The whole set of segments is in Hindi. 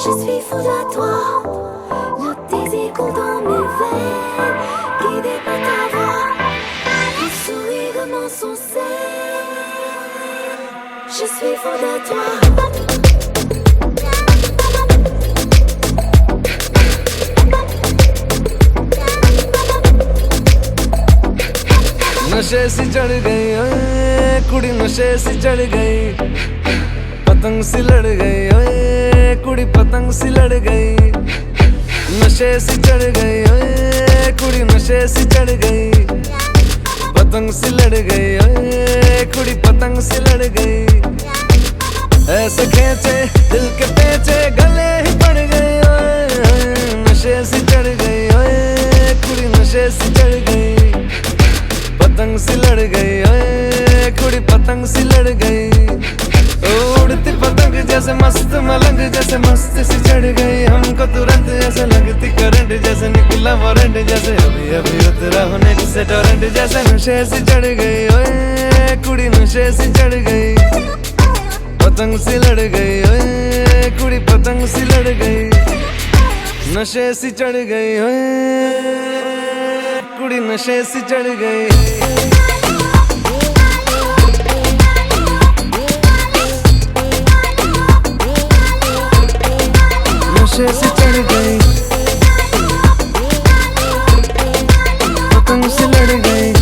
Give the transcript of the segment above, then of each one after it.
Je suis fou de toi, le désir coule dans mes veines, guidé par ta voix, le sourire de mon sourcil. Je suis fou de toi. नशे सी चढ़ गई ओए कुड़ी, नशे सी चढ़ गई, पतंग सी लड़ गई ओए कुड़ी, पतंग सी लड़ गई। नशे सी चढ़ गई ओए कुड़ी, नशे सी चढ़ गई, पतंग सी लड़ गई ओए कुड़ी, पतंग सी लड़ गई। ऐसे खींचे दिल के पेचे गले ही पड़ गए ओए, नशे सी चढ़ गई ओए कुड़ी, नशे सी चढ़ गई, पतंग सी लड़ गई ओए कुड़ी, पतंग सी लड़ गई। उड़ती पतंग जैसे मस्त मलंग, जैसे मस्त सी चढ़ गई हमको तुरंत, जैसे लगती करंट, जैसे निकला वारंट, जैसे अभी अभी उतरा होने से टोरेंट, जैसे नशे सी चढ़ गई ओए कुड़ी, नशे सी चढ़ गई, पतंग सी लड़ गई ओए कुड़ी, पतंग सी लड़ गई। नशे सी चढ़ गई ओए कुड़ी, नशे सी चढ़ गई। नशे सी चढ़ गई, पतंग सी लड़ गई।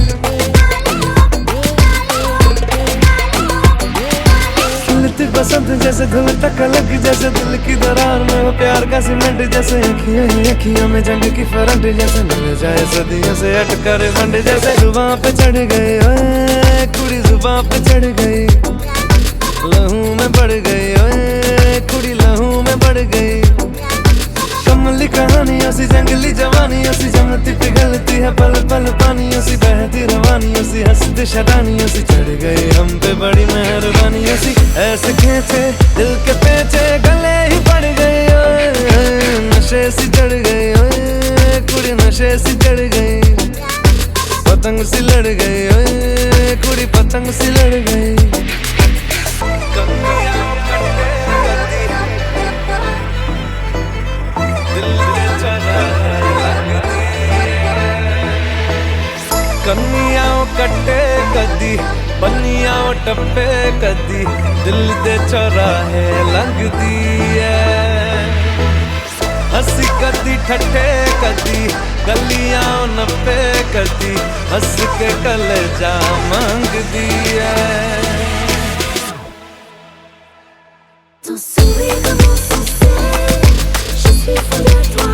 खिलती बसंत जैसे धुल तक अलग, जैसे दिल की दरार में वो प्यार का सीमेंट, जैसे अखियां ही अखियां में जंग की फरंट, जैसे मिल जाए सदियों से अटका रे बंड, जैसे जुबां पे चढ़ गई ओए कुड़ी, जुबां पे चढ़ गई, लहू में बढ़ गई ओए कुड़ी, लहू में बढ़ गई। कमली कहानियों सी जंगली जवानियों सी, जमती पिघलती है पल पल पानियों सी, बहती रवानियों सी, हंसती शरानियों सी, चढ़ गई हम पे बड़ी मेहरबानियों सी। ऐसे खींचे दिल के पेचे गले ही पड़ गई ओए, नशे सी चढ़ गई ओए कुड़ी, नशे सी चढ़ गई, पतंग सी लड़ गई ओए कुड़ी, पतंग सी लड़ गई। कन्नियां कट्टे कदी, बन्नियां टप्पे कदी, दिल दे चौराहे लंघदी है। हंसी कदी ठट्ठे कदी, गलियां नप्पे कदी, हंस के कलेजा मांगदी है। Ton sourire de mon sourcil, je suis fou de toi,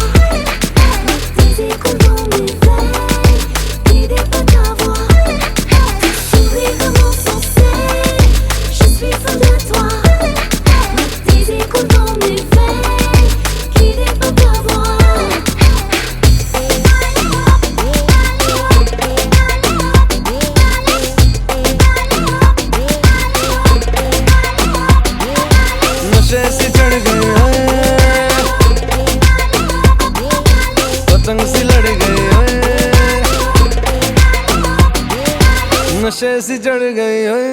le désir coule dans mes veines, guidé par ta voix. Ton sourire de mon sourcil, je suis fou de toi, le désir coule dans mes veines, guidé par ta voix. नशे सी चढ़ गई ओए, पतंग सी लड़ गई ओए, नशे सी चढ़ गई ओए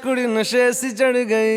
कुड़ी, नशे सी चढ़ गई।